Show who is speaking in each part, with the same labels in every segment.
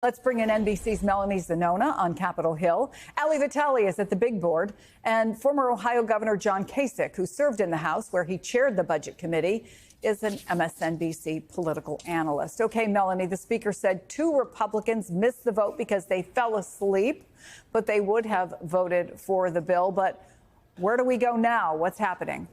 Speaker 1: Let's bring in NBC's Melanie Zanona on Capitol Hill. Ali Vitale is at the big board, and former Ohio Governor John Kasich, who served in the House where he chaired the Budget Committee, is an MSNBC political analyst. Okay, Melanie, the speaker said 2 Republicans missed the vote because they fell asleep, but they would have voted for the bill. But where do we go now? What's happening?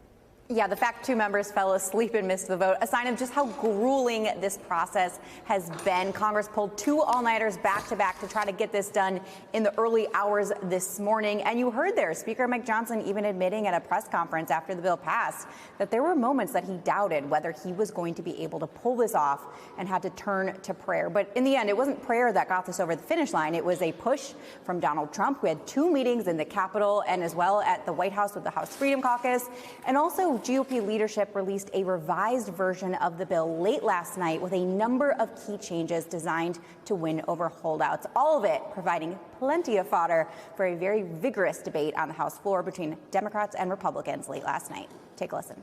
Speaker 2: Yeah, the fact 2 members fell asleep and missed the vote, a sign of just how grueling this process has been. Congress pulled 2 all-nighters back-to-back to try to get this done in the early hours this morning. And you heard there Speaker Mike Johnson even admitting at a press conference after the bill passed that there were moments that he doubted whether he was going to be able to pull this off and had to turn to prayer. But in the end, it wasn't prayer that got this over the finish line. It was a push from Donald Trump, who had 2 meetings in the Capitol and as well at the White House with the House Freedom Caucus, and also GOP leadership released a revised version of the bill late last night with a number of key changes designed to win over holdouts. All of it providing plenty of fodder for a very vigorous debate on the House floor between Democrats and Republicans late last night. Take a listen.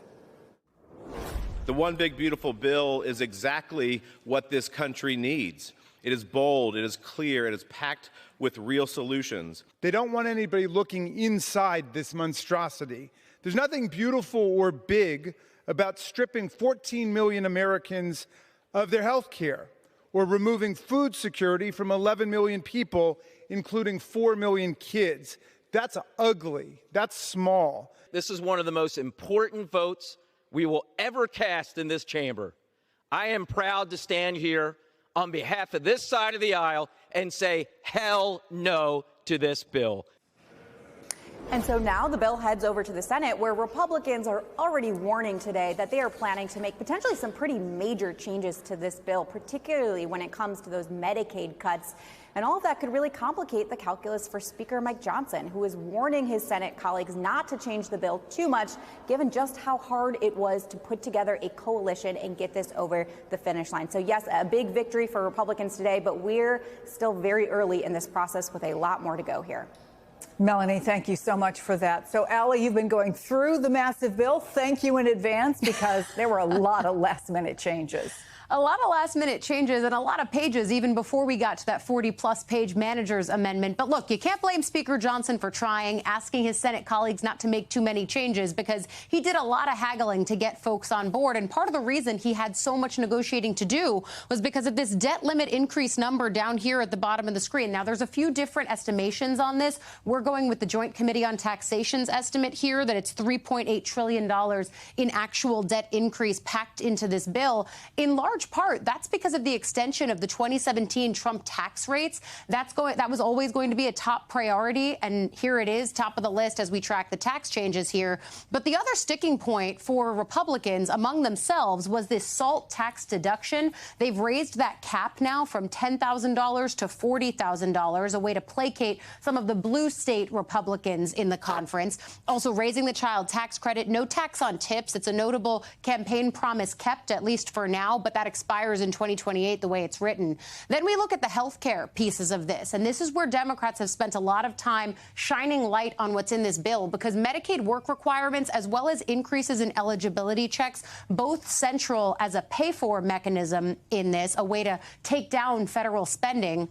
Speaker 3: The One Big Beautiful Bill is exactly what this country needs. It is bold, it is clear, it is packed with real solutions.
Speaker 4: They don't want anybody looking inside this monstrosity. There's nothing beautiful or big about stripping 14 million Americans of their health care or removing food security from 11 million people, including 4 million kids. That's ugly. That's small.
Speaker 5: This is one of the most important votes we will ever cast in this chamber. I am proud to stand here on behalf of this side of the aisle and say hell no to this bill.
Speaker 2: And so now the bill heads over to the Senate, where Republicans are already warning today that they are planning to make potentially some pretty major changes to this bill, particularly when it comes to those Medicaid cuts. And all of that could really complicate the calculus for Speaker Mike Johnson, who is warning his Senate colleagues not to change the bill too much, given just how hard it was to put together a coalition and get this over the finish line. So, yes, a big victory for Republicans today, but we're still very early in this process with a lot more to go here.
Speaker 1: Melanie, thank you so much for that. So, Ali, you've been going through the massive bill. Thank you in advance, because there were a lot of last-minute changes.
Speaker 6: A lot of last-minute changes and a lot of pages even before we got to that 40-plus page manager's amendment. But look, you can't blame Speaker Johnson for asking his Senate colleagues not to make too many changes, because he did a lot of haggling to get folks on board. And part of the reason he had so much negotiating to do was because of this debt limit increase number down here at the bottom of the screen. Now, there's a few different estimations on this. We're going with the Joint Committee on Taxation's estimate here that it's $3.8 trillion in actual debt increase packed into this bill. In large part, that's because of the extension of the 2017 Trump tax rates. That was always going to be a top priority, and here it is, top of the list as we track the tax changes here. But the other sticking point for Republicans among themselves was this SALT tax deduction. They've raised that cap now from $10,000 to $40,000, a way to placate some of the blue state Republicans in the conference. Also raising the child tax credit, no tax on tips. It's a notable campaign promise kept, at least for now, but that expires in 2028 the way it's written. Then we look at the health care pieces of this, and this is where Democrats have spent a lot of time shining light on what's in this bill, because Medicaid work requirements as well as increases in eligibility checks, both central as a pay-for mechanism in this, a way to take down federal spending.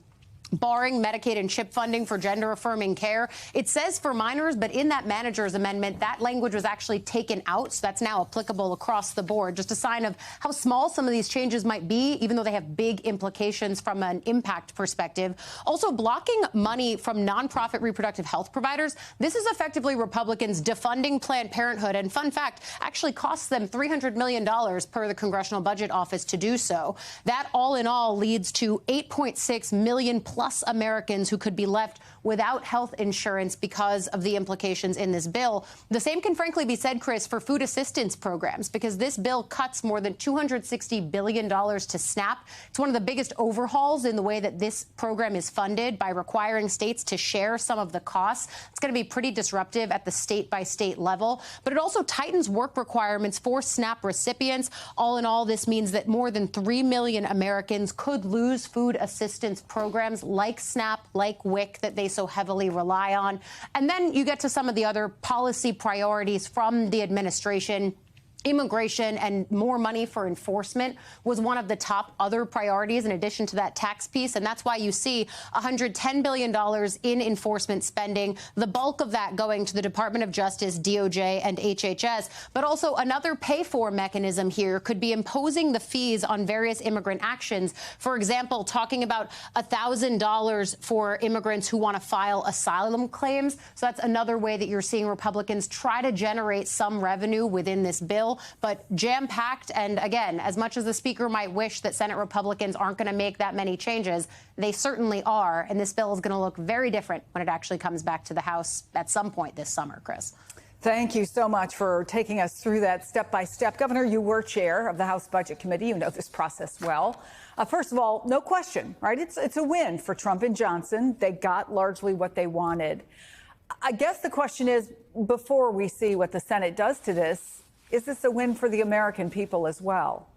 Speaker 6: Barring Medicaid and CHIP funding for gender-affirming care. It says for minors, but in that manager's amendment, that language was actually taken out, so that's now applicable across the board. Just a sign of how small some of these changes might be, even though they have big implications from an impact perspective. Also, blocking money from nonprofit reproductive health providers. This is effectively Republicans defunding Planned Parenthood, and fun fact, actually costs them $300 million per the Congressional Budget Office to do so. That all in all leads to 8.6 million plus Americans who could be left without health insurance because of the implications in this bill. The same can frankly be said, Chris, for food assistance programs, because this bill cuts more than $260 billion to SNAP. It's one of the biggest overhauls in the way that this program is funded, by requiring states to share some of the costs. It's going to be pretty disruptive at the state-by-state level, but it also tightens work requirements for SNAP recipients. All in all, this means that more than 3 million Americans could lose food assistance programs like SNAP, like WIC, that they so heavily rely on. And then you get to some of the other policy priorities from the administration. immigration and more money for enforcement was one of the top other priorities in addition to that tax piece. And that's why you see $110 billion in enforcement spending, the bulk of that going to the Department of Justice, DOJ, and HHS. But also another pay-for mechanism here could be imposing the fees on various immigrant actions. For example, talking about $1,000 for immigrants who want to file asylum claims. So that's another way that you're seeing Republicans try to generate some revenue within this bill. But jam-packed, and again, as much as the Speaker might wish that Senate Republicans aren't going to make that many changes, they certainly are, and this bill is going to look very different when it actually comes back to the House at some point this summer, Chris.
Speaker 1: Thank you so much for taking us through that step by step. Governor, you were chair of the House Budget Committee. You know this process well. First of all, no question, right? It's a win for Trump and Johnson. They got largely what they wanted. I guess the question is, before we see what the Senate does to this, is this a win for the American people as well?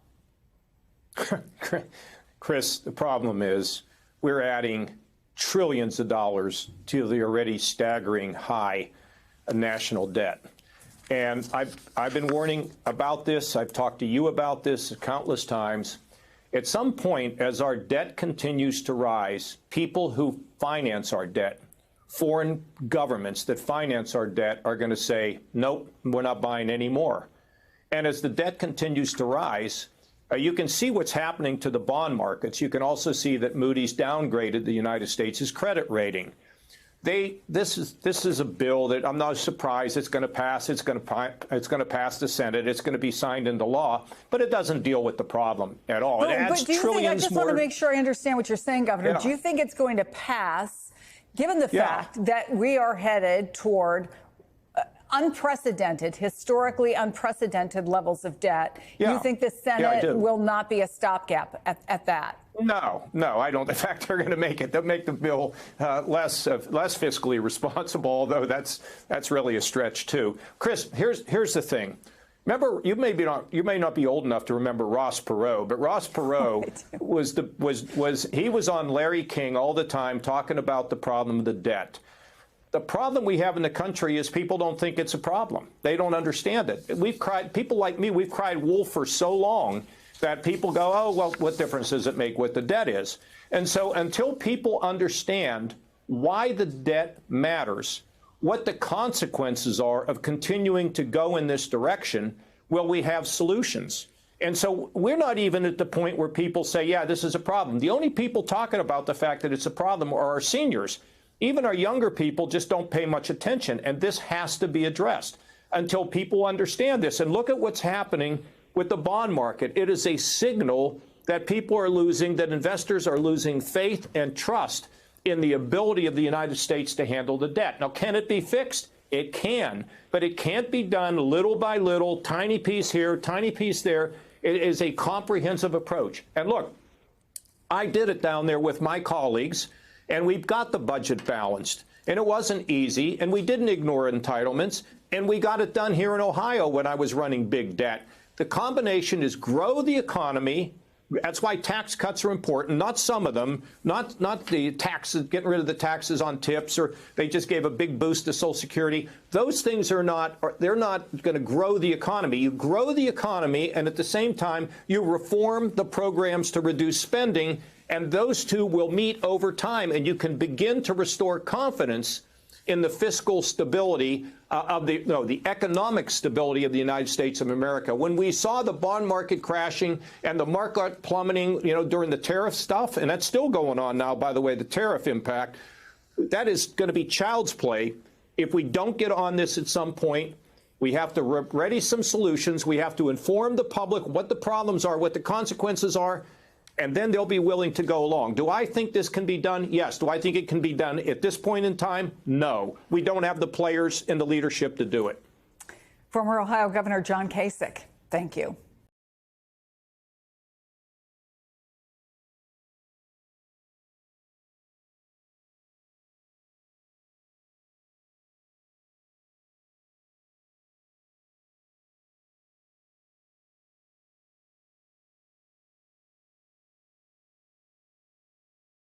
Speaker 7: Chris, the problem is we're adding trillions of dollars to the already staggering high national debt. And I've been warning about this. I've talked to you about this countless times. At some point, as our debt continues to rise, people who finance our debt, foreign governments that finance our debt, are going to say, nope, we're not buying any more. And as the debt continues to rise, you can see what's happening to the bond markets. You can also see that Moody's downgraded the United States' credit rating. This is a bill that I'm not surprised it's going to pass. It's going to pass the Senate. It's going to be signed into law, but it doesn't deal with the problem at all. It adds
Speaker 1: do you think, I just want to make sure I understand what you're saying, Governor.
Speaker 7: Yeah.
Speaker 1: Do you think it's going to pass, given the fact that we are headed toward unprecedented, historically unprecedented levels of debt?
Speaker 7: Yeah.
Speaker 1: You think the Senate will not be a stopgap at that?
Speaker 7: No, I don't. In fact, they're going to make it. They'll make the bill less fiscally responsible, although that's really a stretch too. Chris, here's the thing. Remember, you may not be old enough to remember Ross Perot, but Ross Perot was on Larry King all the time talking about the problem of the debt. The problem we have in the country is people don't think it's a problem. They don't understand it. People like me, we've cried wolf for so long that people go, oh, well, what difference does it make what the debt is? And so until people understand why the debt matters, what the consequences are of continuing to go in this direction, will we have solutions? And so we're not even at the point where people say, yeah, this is a problem. The only people talking about the fact that it's a problem are our seniors. Even our younger people just don't pay much attention, and this has to be addressed until people understand this. And look at what's happening with the bond market. It is a signal that people are losing, that investors are losing faith and trust in the ability of the United States to handle the debt. Now, can it be fixed? It can, but it can't be done little by little, tiny piece here, tiny piece there. It is a comprehensive approach. And look, I did it down there with my colleagues, and we've got the budget balanced. And it wasn't easy, and we didn't ignore entitlements, and we got it done here in Ohio when I was running big debt. The combination is grow the economy. That's why tax cuts are important, not some of them, not the taxes, getting rid of the taxes on tips, or they just gave a big boost to Social Security. Those things they're not going to grow the economy. You grow the economy, and at the same time, you reform the programs to reduce spending, and those two will meet over time, and you can begin to restore confidence in the fiscal stability the economic stability of the United States of America. When we saw the bond market crashing and the market plummeting, during the tariff stuff, and that's still going on now, by the way, the tariff impact, that is going to be child's play. If we don't get on this at some point, we have to ready some solutions. We have to inform the public what the problems are, what the consequences are, and then they'll be willing to go along. Do I think this can be done? Yes. Do I think it can be done at this point in time? No. We don't have the players and the leadership to do it.
Speaker 1: Former Ohio Governor John Kasich, thank you.